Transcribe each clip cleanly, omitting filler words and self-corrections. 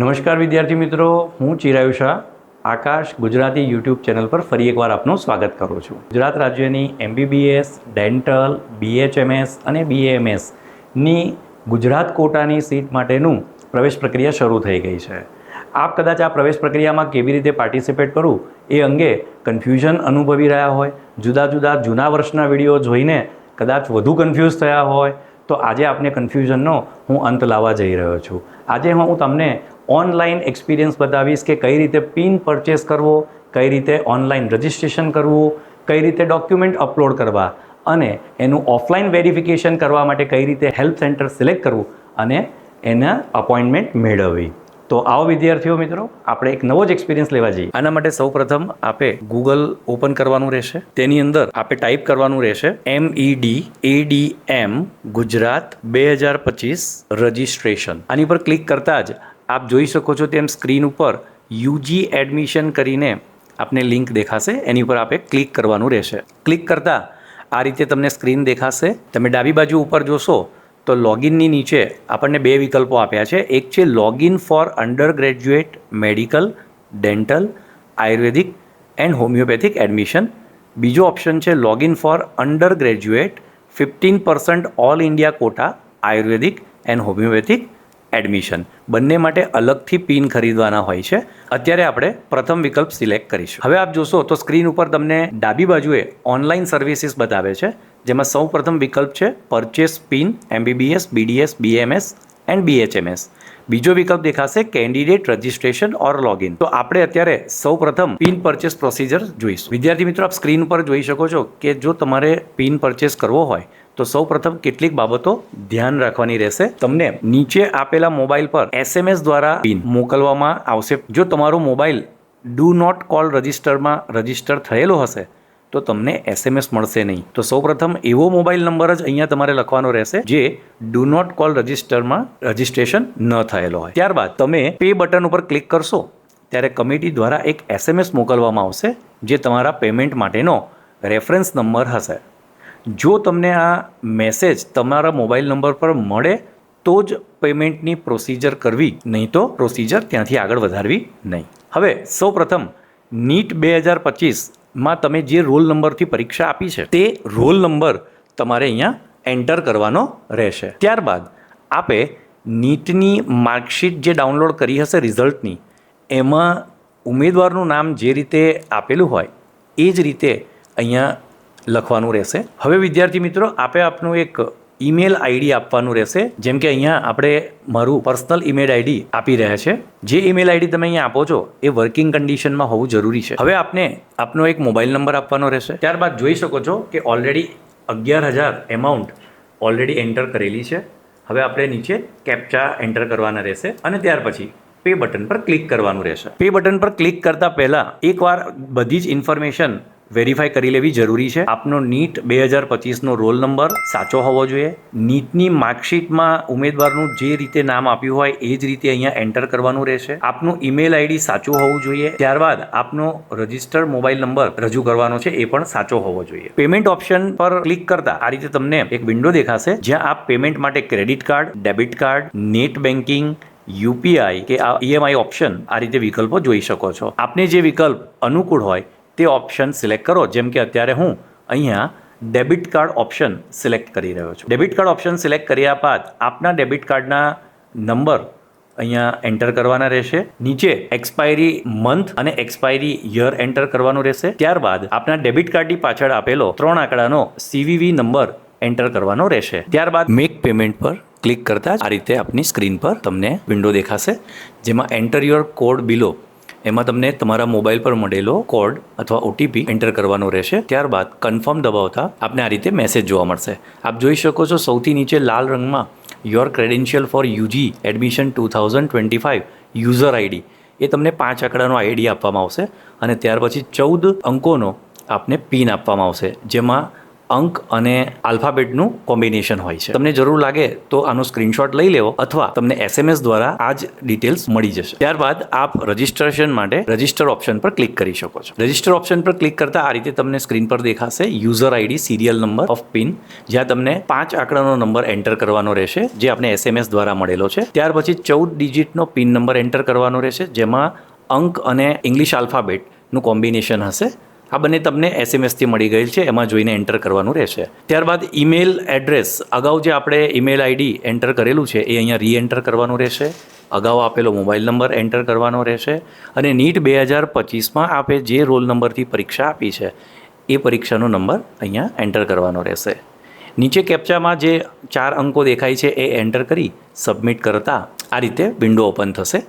નમસ્કાર વિદ્યાર્થી મિત્રો, હું ચિરાયુ શાહ આકાશ ગુજરાતી યુટ્યુબ ચેનલ પર ફરી એકવાર આપનું સ્વાગત કરું છું. ગુજરાત રાજ્યની MBBS, ડેન્ટલ, BHMS અને BAMSની ગુજરાત કોટાની સીટ માટેનું પ્રવેશ પ્રક્રિયા શરૂ થઈ ગઈ છે. આપ કદાચ આ પ્રવેશ પ્રક્રિયામાં કેવી રીતે પાર્ટિસિપેટ કરવું એ અંગે કન્ફ્યુઝન અનુભવી રહ્યા હોય, જૂના વર્ષના વિડીયો જોઈને કદાચ વધુ કન્ફ્યુઝ થયા હોય, તો આજે આપને કન્ફ્યુઝનનો હું અંત લાવવા જઈ રહ્યો છું. આજે હું તમને ઓનલાઈન એક્સપિરિયન્સ બતાવીશ કે કઈ રીતે પિન પરચેસ કરવો, કઈ રીતે ઓનલાઈન રજિસ્ટ્રેશન કરવું, કઈ રીતે ડોક્યુમેન્ટ અપલોડ કરવા અને એનું ઓફલાઈન વેરિફિકેશન કરવા માટે કઈ રીતે હેલ્પ સેન્ટર સિલેક્ટ કરવું અને એના અપોઇન્ટમેન્ટ મેળવવી. તો આવો વિદ્યાર્થીઓ મિત્રો, આપણે એક નવો જ એક્સપિરિયન્સ લેવા જઈએ. આના માટે સૌપ્રથમ આપે ગૂગલ ઓપન કરવાનું રહેશે. તેની અંદર આપે ટાઈપ કરવાનું રહેશે MEDADM ગુજરાત 2025 રજિસ્ટ્રેશન. આની પર ક્લિક કરતા જ આપ જોઈ શકો છો તેમ સ્ક્રીન ઉપર UG એડમિશન કરીને આપને લિંક દેખાશે. એની પર આપે ક્લિક કરવાનું રહેશે. ક્લિક કરતા આ રીતે તમને સ્ક્રીન દેખાશે. તમે ડાબી બાજુ ઉપર જોશો તો લોગિનની નીચે આપણને બે વિકલ્પો આપ્યા છે. એક છે login for undergraduate medical, dental, ayurvedic and homeopathic admission. બીજો ઓપ્શન છે login for undergraduate 15% all India quota ayurvedic and homeopathic admission. બંને માટે અલગથી પિન ખરીદવાના હોય છે. અત્યારે આપણે પ્રથમ વિકલ્પ સિલેક્ટ કરીશું. હવે આપ જોશો તો સ્ક્રીન ઉપર તમને ડાબી બાજુએ ઓનલાઈન સર્વિસીસ બતાવે છે, જેમાં સૌ પ્રથમ વિકલ્પ છે purchase pin MBBS, BDS, BAMS and BHMS. બીજો વિકલ્પ દેખાશે કેન્ડિડેટ રજિસ્ટ્રેશન ઓર લોગિન. તો આપણે અત્યારે સૌ પ્રથમ પિન પરચેસ પ્રોસિજર જોઈશું. વિદ્યાર્થી મિત્રો, આપ સ્ક્રીન ઉપર જોઈ શકો છો કે જો તમારે પિન પરચેસ કરવો હોય તો સૌ પ્રથમ કેટલીક બાબતો ધ્યાન રાખવાની રહેશે. તમને નીચે આપેલા મોબાઈલ પર SMS દ્વારા પિન મોકલવામાં આવશે. જો તમારો મોબાઈલ ડુ નોટ કોલ રજિસ્ટરમાં રજિસ્ટર થયેલો હશે તો તમને SMS મળશે નહીં. તો સૌપ્રથમ એવો મોબાઈલ નંબર જ અહીંયા તમારે લખવાનો રહેશે જે ડુ નોટ કોલ રજિસ્ટરમાં રજિસ્ટ્રેશન ન થયેલો હોય. ત્યારબાદ તમે પે બટન ઉપર ક્લિક કરશો ત્યારે કમિટી દ્વારા એક SMS મોકલવામાં આવશે જે તમારા પેમેન્ટ માટેનો રેફરન્સ નંબર હશે. જો તમને આ મેસેજ તમારા મોબાઈલ નંબર પર મળે તો જ પેમેન્ટની પ્રોસિજર કરવી, નહીં તો પ્રોસિજર ત્યાંથી આગળ વધારવી નહીં. હવે સૌપ્રથમ NEET 2025માં તમે જે રોલ નંબરથી પરીક્ષા આપી છે તે રોલ નંબર તમારે અહીંયા એન્ટર કરવાનો રહેશે. ત્યારબાદ આપે નીટની માર્કશીટ જે ડાઉનલોડ કરી હશે રિઝલ્ટની, એમાં ઉમેદવારનું નામ જે રીતે આપેલું હોય એ જ રીતે અહીંયા લખવાનું રહેશે. હવે વિદ્યાર્થી મિત્રો, આપે આપનું એક ઈમેલ ID આપવાનું રહેશે. જેમ કે અહીંયા આપણે મારું પર્સનલ ઈમેલ ID આપી રહ્યા છે. જે ઈમેલ ID તમે અહીંયા આપો છો એ વર્કિંગ કન્ડિશનમાં હોવું જરૂરી છે. હવે આપને આપનો એક મોબાઈલ નંબર આપવાનો રહેશે. ત્યારબાદ જોઈ શકો છો કે ઓલરેડી 11,000 એમાઉન્ટ ઓલરેડી એન્ટર કરેલી છે. હવે આપણે નીચે કેપ્ચા એન્ટર કરવાના રહેશે અને ત્યાર પછી પે બટન પર ક્લિક કરવાનું રહેશે. પે બટન પર ક્લિક કરતાં પહેલાં એકવાર બધી જ ઇન્ફોર્મેશન વેરીફાઈ કરી લેવી જરૂરી છે. આપનો NEET 2025નો રોલ નંબર સાચો હોવો જોઈએ. નીટની માર્કશીટમાં ઉમેદવારનું જે રીતે નામ આપ્યું હોય એ જ રીતે અહીંયા એન્ટર કરવાનું રહેશે. આપનું ઈમેલ ID સાચું હોવું જોઈએ. ત્યારબાદ આપનો રજિસ્ટર્ડ મોબાઈલ નંબર રજૂ કરવાનો છે એ પણ સાચો હોવો જોઈએ. પેમેન્ટ ઓપ્શન પર ક્લિક કરતા આ રીતે તમને એક વિન્ડો દેખાશે જ્યાં આપ પેમેન્ટ માટે credit card, debit card, net banking, UPI કે આ EMI ઓપ્શન આ રીતે વિકલ્પો જોઈ શકો છો. આપને જે વિકલ્પ અનુકૂળ હોય તે ઓપ્શન સિલેક્ટ કરો. જેમ કે અત્યારે હું અહીંયા ડેબિટ કાર્ડ ઓપ્શન સિલેક્ટ કરી રહ્યો છું. ડેબિટ કાર્ડ ઓપ્શન સિલેક્ટ કર્યા બાદ આપના ડેબિટ કાર્ડના નંબર અહીંયા એન્ટર કરવાના રહેશે. નીચે એક્સપાયરી મંથ અને એક્સપાયરી યર એન્ટર કરવાનું રહેશે. ત્યારબાદ આપના ડેબિટ કાર્ડની પાછળ આપેલો 3 આંકડાનો CVV નંબર એન્ટર કરવાનો રહેશે. ત્યારબાદ મેક પેમેન્ટ પર ક્લિક કરતા આ રીતે આપની સ્ક્રીન પર તમને વિન્ડો દેખાશે જેમાં એન્ટર યોર કોડ બિલો, એમાં તમને તમારા મોબાઈલ પર મળેલો કોડ અથવા OTP એન્ટર કરવાનો રહેશે. ત્યારબાદ કન્ફર્મ દબાવતા આપને આ રીતે મેસેજ જોવા મળશે. આપ જોઈ શકો છો સૌથી નીચે લાલ રંગમાં your credential for UG admission 2025 user ID એ તમને 5 આંકડાનો ID આપવામાં આવશે અને ત્યાર પછી 14 અંકોનો આપને પિન આપવામાં આવશે જેમાં અંક અને આલ્ફાબેટનું કોમ્બિનેશન હોય છે. તમને જરૂર લાગે તો આનો સ્ક્રીનશોટ લઈ લેવો અથવા તમને SMS દ્વારા આ જ ડિટેલ્સ મળી જશે. ત્યારબાદ આપ રજિસ્ટ્રેશન માટે રજિસ્ટર ઓપ્શન પર ક્લિક કરી શકો છો. રજિસ્ટર ઓપ્શન પર ક્લિક કરતા આ રીતે તમને સ્ક્રીન પર દેખાશે user ID, serial number of pin, જ્યાં તમને 5 આંકડાનો નંબર એન્ટર કરવાનો રહેશે, જે આપણે SMS દ્વારા મળેલો છે. ત્યાર પછી 14 ડિજિટનો પિન નંબર એન્ટર કરવાનો રહેશે, જેમાં અંક અને ઇંગ્લિશ આલ્ફાબેટનું કોમ્બિનેશન હશે. આ બંને તમને SMSથી મળી ગયેલ છે, એમાં જોઈને એન્ટર કરવાનું રહેશે. ત્યારબાદ ઈમેલ એડ્રેસ, અગાઉ જે આપણે ઈમેલ આઈડી એન્ટર કરેલું છે એ અહીંયા રીએન્ટર કરવાનું રહેશે. અગાઉ આપેલો મોબાઈલ નંબર એન્ટર કરવાનો રહેશે અને નીટ 2025માં આપે જે રોલ નંબરથી પરીક્ષા આપી છે એ પરીક્ષાનો નંબર અહીંયા એન્ટર કરવાનો રહેશે. નીચે કેપ્ચામાં જે 4 અંકો દેખાય છે એ એન્ટર કરી સબમિટ કરતાં આ રીતે વિન્ડો ઓપન થશે.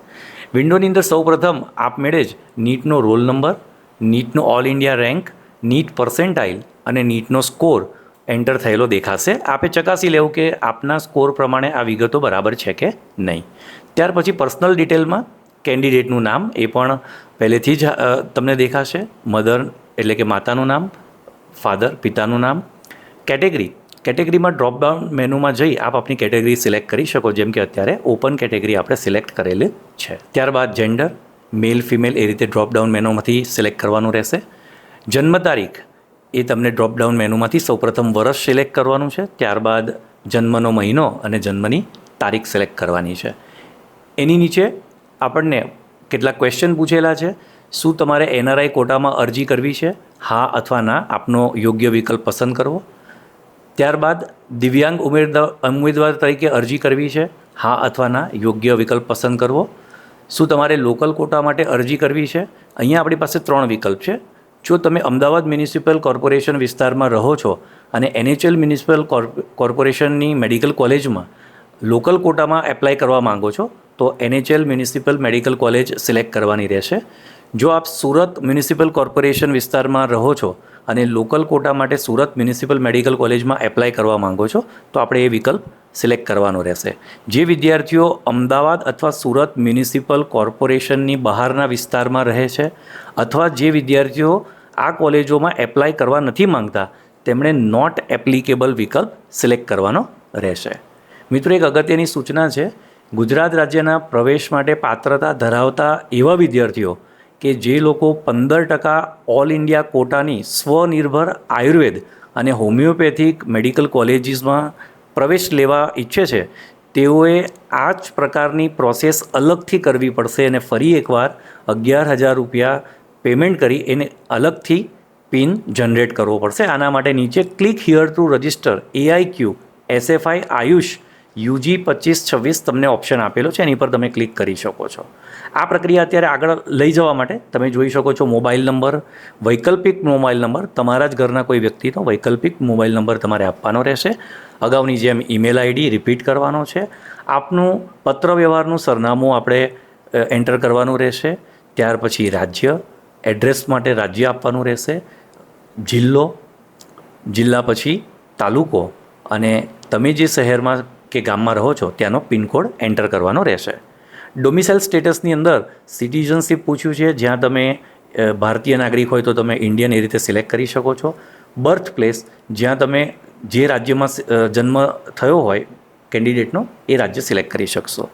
વિન્ડોની અંદર સૌપ્રથમ આપમેળે જ નીટનો રોલ નંબર, નીટનો all India rank, NEET percentile અને નીટનો સ્કોર એન્ટર થયેલો દેખાશે. આપે ચકાસી લેવું કે આપના સ્કોર પ્રમાણે આ વિગતો બરાબર છે કે નહીં. ત્યાર પછી પર્સનલ ડિટેલમાં કેન્ડિડેટનું નામ એ પણ પહેલેથી જ તમને દેખાશે. મધર એટલે કે માતાનું નામ, ફાધર પિતાનું નામ. કેટેગરીમાં ડ્રોપડાઉન મેનુમાં જઈ આપ આપની કેટેગરી સિલેક્ટ કરી શકો, જેમ કે અત્યારે ઓપન કેટેગરી આપણે સિલેક્ટ કરેલી છે. ત્યારબાદ જેન્ડર, મેલ ફિમેલ એ રીતે ડ્રોપડાઉન મેનુમાંથી સિલેક્ટ કરવાનું રહેશે. જન્મ તારીખ એ તમને ડ્રોપડાઉન મેનુમાંથી સૌપ્રથમ વર્ષ સિલેક્ટ કરવાનું છે. ત્યારબાદ જન્મનો મહિનો અને જન્મની તારીખ સિલેક્ટ કરવાની છે. એની નીચે આપણને કેટલાક ક્વેશ્ચન પૂછેલા છે. શું તમારે NRI કોટામાં અરજી કરવી છે? હા અથવા ના આપનો યોગ્ય વિકલ્પ પસંદ કરવો. ત્યારબાદ દિવ્યાંગ ઉમેદવાર તરીકે અરજી કરવી છે? હા અથવા ના યોગ્ય વિકલ્પ પસંદ કરવો. શું તમારે લોકલ કોટા માટે અરજી કરવી છે? અહીંયા આપણી પાસે 3 વિકલ્પ છે. જો તમે અમદાવાદ મ્યુનિસિપલ કોર્પોરેશન વિસ્તારમાં રહો છો અને NHL મ્યુનિસિપલ કોર્પોરેશનની મેડિકલ કોલેજમાં લોકલ કોટામાં એપ્લાય કરવા માંગો છો તો NHL municipal medical college select કરવાની રહેશે. જો આપ સુરત મ્યુનિસિપલ કોર્પોરેશન વિસ્તારમાં રહો છો અને લોકલ કોટા માટે સુરત મ્યુનિસિપલ મેડિકલ કોલેજમાં એપ્લાય કરવા માંગો છો તો આપણે એ વિકલ્પ સિલેક્ટ કરવાનો રહેશે. જે વિદ્યાર્થીઓ અમદાવાદ અથવા સુરત મ્યુનિસિપલ કોર્પોરેશનની બહારના વિસ્તારમાં રહે છે અથવા જે વિદ્યાર્થીઓ આ કોલેજોમાં એપ્લાય કરવા નથી માંગતા તેમણે નોટ એપ્લિકેબલ વિકલ્પ સિલેક્ટ કરવાનો રહેશે. મિત્રો, એક અગત્યની સૂચના છે. ગુજરાત રાજ્યના પ્રવેશ માટે પાત્રતા ધરાવતા એવા વિદ્યાર્થીઓ કે જે લોકો 15% ઓલ ઇન્ડિયા કોટાની સ્વનિર્ભર આયુર્વેદ અને હોમિયોપેથિક મેડિકલ કોલેજીસમાં પ્રવેશ લેવા ઈચ્છે છે તેઓએ આ જ પ્રકારની પ્રોસેસ અલગથી કરવી પડશે અને ફરી એકવાર 11,000 રૂપિયા પેમેન્ટ કરી એને અલગથી પિન જનરેટ કરવો પડશે. આના માટે નીચે click here two register AIQ SFI Ayush UG 2526 તમને ઓપ્શન આપેલો છે, એની પર તમે ક્લિક કરી શકો છો. આ પ્રક્રિયા અત્યારે આગળ લઈ જવા માટે તમે જોઈ શકો છો મોબાઈલ નંબર, વૈકલ્પિક મોબાઈલ નંબર, તમારા જ ઘરના કોઈ વ્યક્તિનો વૈકલ્પિક મોબાઈલ નંબર તમારે આપવાનો રહેશે. અગાઉની જેમ ઈમેલ આઈડી રિપીટ કરવાનો છે. આપનું પત્ર વ્યવહારનું સરનામું આપણે એન્ટર કરવાનું રહેશે. ત્યાર પછી રાજ્ય, એડ્રેસ માટે રાજ્ય આપવાનું રહેશે, જિલ્લો, જિલ્લા પછી તાલુકો અને તમે જે શહેરમાં કે ગામમાં રહો છો ત્યાંનો પિનકોડ એન્ટર કરવાનો રહેશે. ડોમિસાઇલ સ્ટેટસની અંદર સિટીઝનશીપ પૂછ્યું છે, જ્યાં તમે ભારતીય નાગરિક હોય તો તમે ઇન્ડિયન એ રીતે સિલેક્ટ કરી શકો છો. બર્થ પ્લેસ, જ્યાં તમે જે રાજ્યમાં જન્મ થયો હોય કેન્ડિડેટનો એ રાજ્ય સિલેક્ટ કરી શકશો.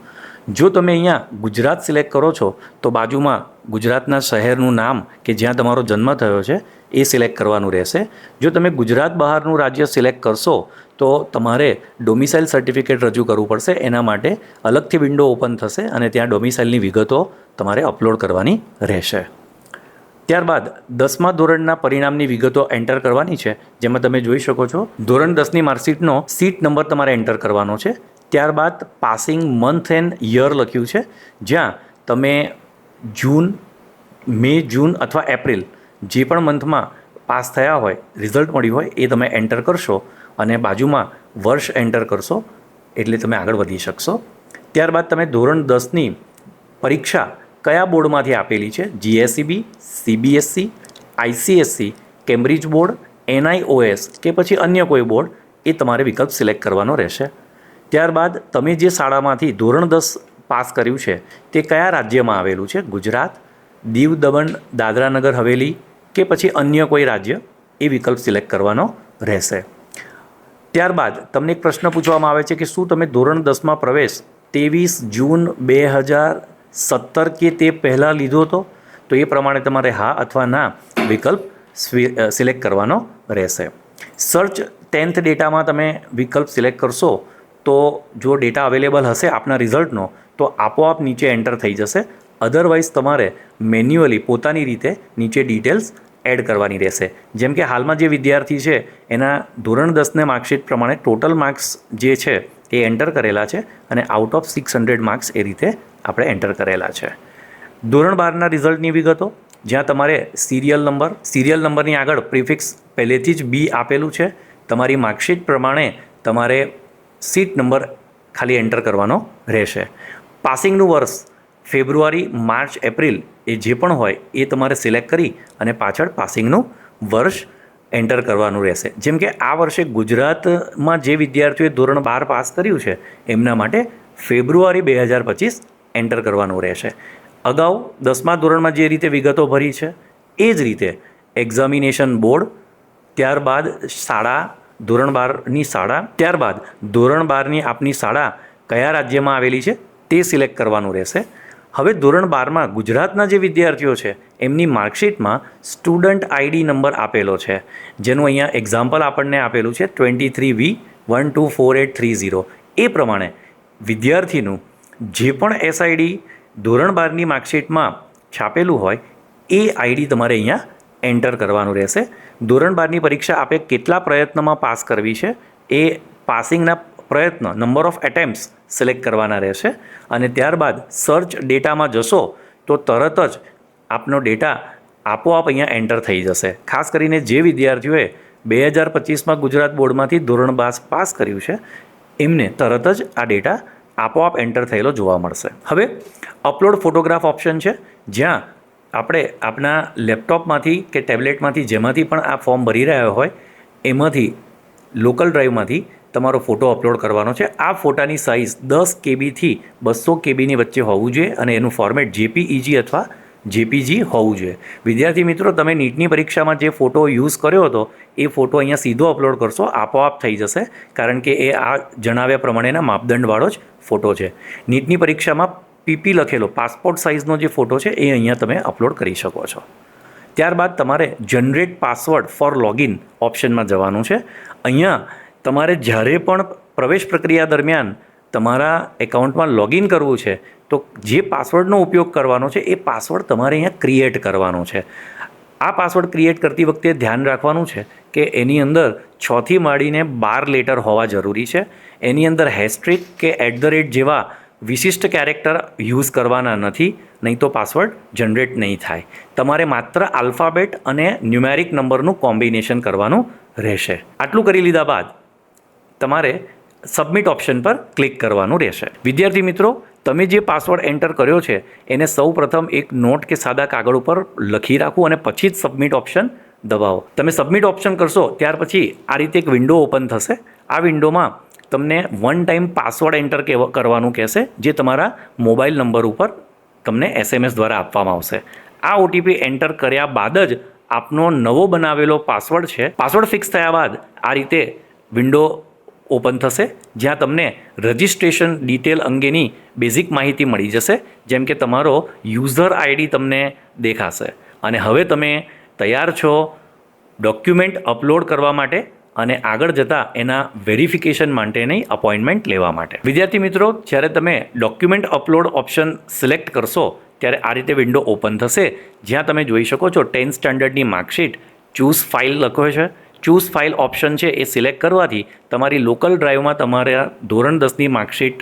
જો તમે અહીંયા ગુજરાત સિલેક્ટ કરો છો તો બાજુમાં ગુજરાતના શહેરનું નામ કે જ્યાં તમારો જન્મ થયો છે એ સિલેક્ટ કરવાનું રહેશે. જો તમે ગુજરાત બહારનું રાજ્ય સિલેક્ટ કરશો તો તમારે ડોમિસાઇલ સર્ટિફિકેટ રજૂ કરવું પડશે. એના માટે અલગથી વિન્ડો ઓપન થશે અને ત્યાં ડોમિસાઇલની વિગતો તમારે અપલોડ કરવાની રહેશે. ત્યારબાદ 10મા ધોરણના પરિણામની વિગતો એન્ટર કરવાની છે, જેમાં તમે જોઈ શકો છો ધોરણ 10ની માર્કશીટનો સીટ નંબર તમારે એન્ટર કરવાનો છે. ત્યારબાદ પાસિંગ મંથ એન્ડ યર લખ્યું છે, જ્યાં તમે મે, જૂન અથવા એપ્રિલ જે પણ મંથમાં પાસ થયા હોય, રિઝલ્ટ મળ્યું હોય એ તમે એન્ટર કરશો અને બાજુમાં વર્ષ એન્ટર કરશો એટલે તમે આગળ વધી શકશો. ત્યારબાદ તમે ધોરણ 10ની પરીક્ષા કયા બોર્ડમાંથી આપેલી છે, GSEB, CBSE, ICSE, Cambridge board, NIOS કે પછી અન્ય કોઈ બોર્ડ, એ તમારે વિકલ્પ સિલેક્ટ કરવાનો રહેશે. ત્યારબાદ તમે જે શાળામાંથી ધોરણ 10 પાસ કર્યું છે તે કયા રાજ્યમાં આવેલું છે, ગુજરાત, દીવ દમણ દાદરા નગર હવેલી કે પછી અન્ય કોઈ રાજ્ય, એ વિકલ્પ સિલેક્ટ કરવાનો રહેશે. ત્યારબાદ તમને એક પ્રશ્ન પૂછવામાં આવે છે કે શું તમે ધોરણ 10માં પ્રવેશ 23 જૂન 2017 કે તે પહેલાં લીધો હતો? તો એ પ્રમાણે તમારે હા અથવા ના વિકલ્પ સિલેક્ટ કરવાનો રહેશે. સર્ચ 10th ડેટામાં તમે વિકલ્પ સિલેક્ટ કરશો તો જો ડેટા અવેલેબલ હશે આપના રિઝલ્ટનો તો આપોઆપ નીચે એન્ટર થઈ જશે. અધરવાઇઝ તમારે મેન્યુઅલી પોતાની રીતે નીચે ડિટેલ્સ એડ કરવાની રહેશે. જેમ કે હાલમાં જે વિદ્યાર્થી છે એના ધોરણ 10ને માર્કશીટ પ્રમાણે ટોટલ માર્ક્સ જે છે એ એન્ટર કરેલા છે અને આઉટ ઓફ 600 માર્ક્સ એ રીતે આપણે એન્ટર કરેલા છે. ધોરણ 12ના રિઝલ્ટની વિગતો, જ્યાં તમારે સિરિયલ નંબરની આગળ પ્રિફિક્સ પહેલેથી જ બી આપેલું છે. તમારી માર્કશીટ પ્રમાણે તમારે સીટ નંબર ખાલી એન્ટર કરવાનો રહેશે. પાસિંગનું વર્ષ ફેબ્રુઆરી, માર્ચ, એપ્રિલ એ જે પણ હોય એ તમારે સિલેક્ટ કરી અને પાછળ પાસિંગનું વર્ષ એન્ટર કરવાનું રહેશે. જેમ કે આ વર્ષે ગુજરાતમાં જે વિદ્યાર્થીઓએ ધોરણ 12 પાસ કર્યું છે એમના માટે ફેબ્રુઆરી 2025 એન્ટર કરવાનું રહેશે. અગાઉ 10મા ધોરણમાં જે રીતે વિગતો ભરી છે એ જ રીતે એક્ઝામિનેશન બોર્ડ, ત્યારબાદ શાળા, ધોરણ 12ની શાળા, ત્યારબાદ ધોરણ 12ની આપની શાળા કયા રાજ્યમાં આવેલી છે તે સિલેક્ટ કરવાનું રહેશે. હવે ધોરણ 12માં ગુજરાતના જે વિદ્યાર્થીઓ છે એમની માર્કશીટમાં સ્ટુડન્ટ આઈડી નંબર આપેલો છે, જેનું અહીંયા એક્ઝામ્પલ આપણને આપેલું છે 23V124830. એ પ્રમાણે વિદ્યાર્થીનું જે પણ એસઆઈડી ધોરણ 12ની માર્કશીટમાં છાપેલું હોય એ આઈડી તમારે અહીંયા એન્ટર કરવાનું રહેશે. ધોરણ 12ની પરીક્ષા આપે કેટલા પ્રયત્નમાં પાસ કરવી છે એ પાસિંગના પ્રયત્ન નંબર ઓફ એટેમ્પ્ટ્સ સિલેક્ટ કરવાના રહેશે. અને ત્યારબાદ સર્ચ ડેટામાં જશો તો તરત જ આપનો ડેટા આપોઆપ અહીંયા એન્ટર થઈ જશે. ખાસ કરીને જે વિદ્યાર્થીઓએ 2025માં ગુજરાત બોર્ડમાંથી ધોરણ 12 પાસ કર્યું છે એમને તરત જ આ ડેટા આપોઆપ એન્ટર થયેલો જોવા મળશે. હવે અપલોડ ફોટોગ્રાફ ઓપ્શન છે, જ્યાં આપણે આપણા લેપટોપમાંથી કે ટેબ્લેટમાંથી જેમાંથી પણ આ ફોર્મ ભરી રહ્યા હોય એમાંથી લોકલ ડ્રાઈવમાંથી તમારો ફોટો અપલોડ કરવાનો છે. આ ફોટાની સાઇઝ 10 KB થી 200 KBની વચ્ચે હોવું જોઈએ અને એનું ફોર્મેટ JPEG અથવા JPG હોવું જોઈએ. વિદ્યાર્થી મિત્રો, તમે નીટની પરીક્ષામાં જે ફોટો યુઝ કર્યો હતો એ ફોટો અહીંયા સીધો અપલોડ કરશો, આપોઆપ થઈ જશે, કારણ કે એ આ જણાવ્યા પ્રમાણેના માપદંડવાળો જ ફોટો છે. નીટની પરીક્ષામાં PP લખેલો પાસપોર્ટ સાઇઝનો જે ફોટો છે એ અહીંયા તમે અપલોડ કરી શકો છો. ત્યારબાદ તમારે જનરેટ પાસવર્ડ ફોર લોગિન ઓપ્શનમાં જવાનું છે. અહીંયા તમારે જ્યારે પણ પ્રવેશ પ્રક્રિયા દરમિયાન તમારા એકાઉન્ટમાં લોગિન કરવું છે તો જે પાસવર્ડનો ઉપયોગ કરવાનો છે એ પાસવર્ડ તમારે અહીંયા ક્રિએટ કરવાનો છે. આ પાસવર્ડ ક્રિએટ કરતી વખતે ધ્યાન રાખવાનું છે કે એની અંદર 6 થી માંડીને 12 લેટર હોવા જરૂરી છે. એની અંદર હેસ્ટ્રિક કે @ જેવા વિશિષ્ટ કેરેક્ટર યુઝ કરવાના નથી, નહીં તો પાસવર્ડ જનરેટ નહીં થાય. તમારે માત્ર આલ્ફાબેટ અને ન્યુમેરિક નંબરનું કોમ્બિનેશન કરવાનું રહેશે. આટલું કરી લીધા બાદ તમારે સબમિટ ઓપ્શન પર ક્લિક કરવાનું રહેશે. વિદ્યાર્થી મિત્રો, તમે જે પાસવર્ડ એન્ટર કર્યો છે એને સૌ પ્રથમ એક નોટ કે સાદા કાગળ ઉપર લખી રાખો અને પછી જ સબમિટ ઓપ્શન દબાવો. તમે સબમિટ ઓપ્શન કરશો ત્યાર પછી આ રીતે એક વિન્ડો ઓપન થશે. આ વિન્ડોમાં તમને વન ટાઈમ પાસવર્ડ એન્ટર કરવાનું કહેશે, જે તમારા મોબાઈલ નંબર ઉપર તમને SMS દ્વારા આપવામાં આવશે. આ OTP એન્ટર કર્યા બાદ જ આપનો નવો બનાવેલો પાસવર્ડ છે, પાસવર્ડ ફિક્સ થયા બાદ આ રીતે વિન્ડો ઓપન થશે, જ્યાં તમને રજિસ્ટ્રેશન ડિટેલ અંગેની બેઝિક માહિતી મળી જશે. જેમ કે તમારો યુઝર ID તમને દેખાશે અને હવે તમે તૈયાર છો ડોક્યુમેન્ટ અપલોડ કરવા માટે અને આગળ જતાં એના વેરિફિકેશન માટેની અપોઇન્ટમેન્ટ લેવા માટે. વિદ્યાર્થી મિત્રો, જ્યારે તમે ડોક્યુમેન્ટ અપલોડ ઓપ્શન સિલેક્ટ કરશો ત્યારે આ રીતે વિન્ડો ઓપન થશે, જ્યાં તમે જોઈ શકો છો 10th સ્ટાન્ડર્ડની માર્કશીટ ચૂઝ ફાઇલ લખ્યો છે. ચૂઝ ફાઇલ ઓપ્શન છે એ સિલેક્ટ કરવાથી તમારી લોકલ ડ્રાઈવમાં તમારા ધોરણ 10ની માર્કશીટ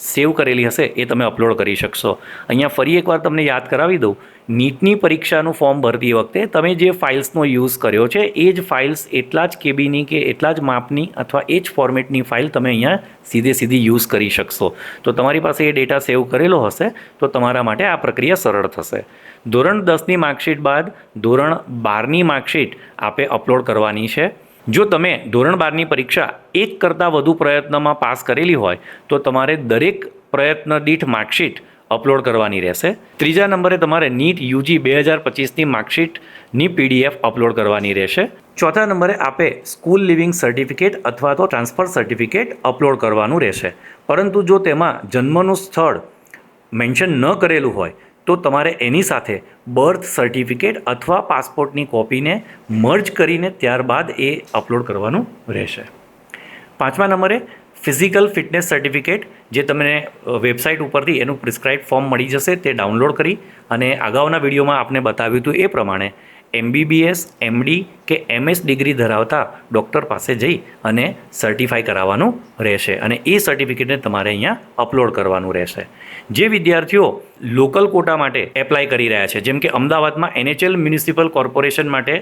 સેવ કરેલી હશે એ તમે અપલોડ કરી શકશો. અહીંયા ફરી એકવાર તમને યાદ કરાવી દઉં, નીટની પરીક્ષાનું ફોર્મ ભરતી વખતે તમે જે ફાઇલ્સનો યુઝ કર્યો છે એ જ ફાઇલ્સ એટલા જ KBની કે એટલા જ માપની અથવા એ જ ફોર્મેટની ફાઇલ તમે અહીંયા સીધી યુઝ કરી શકશો. તો તમારી પાસે એ ડેટા સેવ કરેલો હશે તો તમારા માટે આ પ્રક્રિયા સરળ થશે. ધોરણ 10ની માર્કશીટ બાદ ધોરણ 12ની માર્કશીટ આપે અપલોડ કરવાની છે. જો તમે ધોરણ 12ની પરીક્ષા એક કરતાં વધુ પ્રયત્નમાં પાસ કરેલી હોય તો તમારે દરેક પ્રયત્ન દીઠ માર્કશીટ અપલોડ કરવાની રહેશે. ત્રીજા નંબરે તમારે નીટ UG 2025ની માર્કશીટની PDF અપલોડ કરવાની રહેશે. ચોથા નંબરે આપે સ્કૂલ લિવિંગ સર્ટિફિકેટ અથવા તો ટ્રાન્સફર સર્ટિફિકેટ અપલોડ કરવાનું રહેશે. પરંતુ જો તેમાં જન્મનું સ્થળ મેન્શન ન કરેલું હોય તો તમારે એની સાથે બર્થ સર્ટિફિકેટ અથવા પાસપોર્ટની કોપીને મર્જ કરીને ત્યારબાદ એ અપલોડ કરવાનું રહેશે. પાંચમા નંબરે ફિઝિકલ ફિટનેસ સર્ટિફિકેટ જે તમને વેબસાઇટ ઉપરથી એનું પ્રિસ્ક્રાઇબ ફોર્મ મળી જશે તે ડાઉનલોડ કરી અને અગાઉના વિડીયોમાં આપને બતાવ્યું હતું એ પ્રમાણે MBBS, MD કે MS ડિગ્રી ધરાવતા ડૉક્ટર પાસે જઈ અને સર્ટિફાઈ કરાવવાનું રહેશે અને એ સર્ટિફિકેટને તમારે અહીંયા અપલોડ કરવાનું રહેશે. જે વિદ્યાર્થીઓ લોકલ કોટા માટે એપ્લાય કરી રહ્યા છે, જેમ કે અમદાવાદમાં NHL મ્યુનિસિપલ કોર્પોરેશન માટે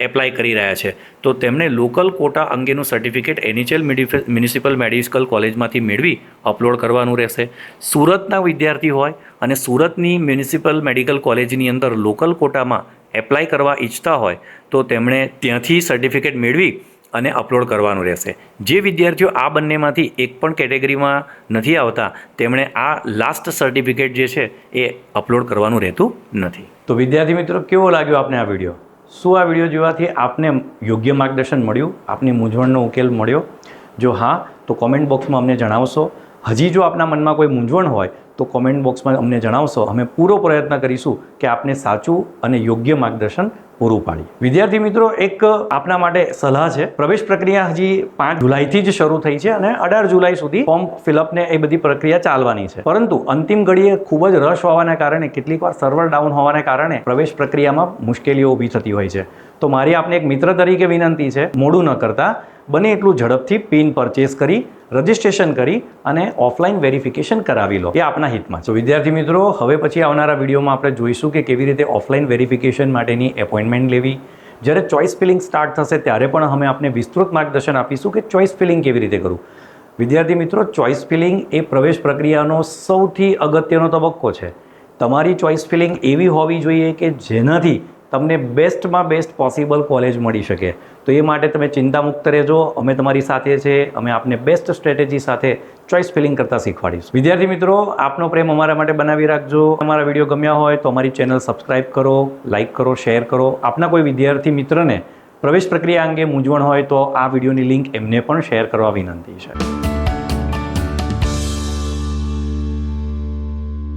એપ્લાય કરી રહ્યા છે, તો તેમણે લોકલ કોટા અંગેનું સર્ટિફિકેટ NHL મ્યુનિસિપલ મેડિકલ કોલેજમાંથી મેળવી અપલોડ કરવાનું રહેશે. સુરતના વિદ્યાર્થી હોય અને સુરતની મ્યુનિસિપલ મેડિકલ કોલેજની અંદર લોકલ કોટામાં એપ્લાય કરવા ઈચ્છતા હોય તો તેમણે ત્યાંથી સર્ટિફિકેટ મેળવી અને અપલોડ કરવાનું રહેશે. જે વિદ્યાર્થીઓ આ બંનેમાંથી એક પણ કેટેગરીમાં નથી આવતા તેમણે આ લાસ્ટ સર્ટિફિકેટ જે છે એ અપલોડ કરવાનું રહેતું નથી. તો વિદ્યાર્થી મિત્રો, કેવો લાગ્યો આપને આ વિડીયો? શું આ વિડીયો જોવાથી આપને યોગ્ય માર્ગદર્શન મળ્યું? આપની મૂંઝવણનો ઉકેલ મળ્યો? જો હા તો કોમેન્ટ બોક્સમાં અમને જણાવશો. હજી જો આપના મનમાં કોઈ મૂંઝવણ હોય તો કોમેન્ટ બોક્સમાં અમને જણાવશો. અમે પૂરો પ્રયત્ન કરીશું કે આપને સાચું અને યોગ્ય માર્ગદર્શન પૂરું પાડીએ. વિદ્યાર્થી મિત્રો, એક આપના માટે સલાહ છે. પ્રવેશ પ્રક્રિયા હજી 5 જુલાઈથી જ શરૂ થઈ છે અને 18 જુલાઈ સુધી ફોર્મ ફિલઅપને એ બધી પ્રક્રિયા ચાલવાની છે. પરંતુ અંતિમ ઘડીએ ખૂબ જ રશ હોવાના કારણે, કેટલીક વાર સર્વર ડાઉન હોવાના કારણે પ્રવેશ પ્રક્રિયામાં મુશ્કેલીઓ ઊભી થતી હોય છે. તો મારી આપને એક મિત્ર તરીકે વિનંતી છે, મોડું ન કરતા બને એટલું ઝડપથી પિન પરચેસ કરી રજિસ્ટ્રેશન કરી અને ઓફલાઈન વેરિફિકેશન કરાવી લો. એ આપના હિતમાં છે. વિદ્યાર્થી મિત્રો, હવે પછી આવનારા વિડીયોમાં આપણે જોઈશું કે કેવી રીતે ઓફલાઈન વેરિફિકેશન માટેની એપોઇન્ટમેન્ટ લેવી. જ્યારે ચોઇસ ફિલિંગ સ્ટાર્ટ થશે ત્યારે પણ અમે આપને વિસ્તૃત માર્ગદર્શન આપીશું કે ચોઇસ ફિલિંગ કેવી રીતે કરવું. વિદ્યાર્થી મિત્રો, ચોઇસ ફિલિંગ એ પ્રવેશ પ્રક્રિયાનો સૌથી અગત્યનો તબક્કો છે. તમારી ચોઇસ ફિલિંગ એવી હોવી જોઈએ કે જેનાથી તમને બેસ્ટમાં બેસ્ટ પોસિબલ કોલેજ મળી શકે. તો એ માટે તમે ચિંતામુક્ત રહેજો. અમે તમારી સાથે છે. અમે આપને બેસ્ટ સ્ટ્રેટેજી સાથે ચોઇસ ફિલિંગ કરતાં શીખવાડીશું. વિદ્યાર્થી મિત્રો, આપનો પ્રેમ અમારા માટે બનાવી રાખજો. અમારા વિડીયો ગમ્યા હોય તો અમારી ચેનલ સબસ્ક્રાઇબ કરો, લાઇક કરો, શેર કરો. આપના કોઈ વિદ્યાર્થી મિત્રને પ્રવેશ પ્રક્રિયા અંગે મૂંઝવણ હોય તો આ વિડીયોની લિંક એમને પણ શેર કરવા વિનંતી છે.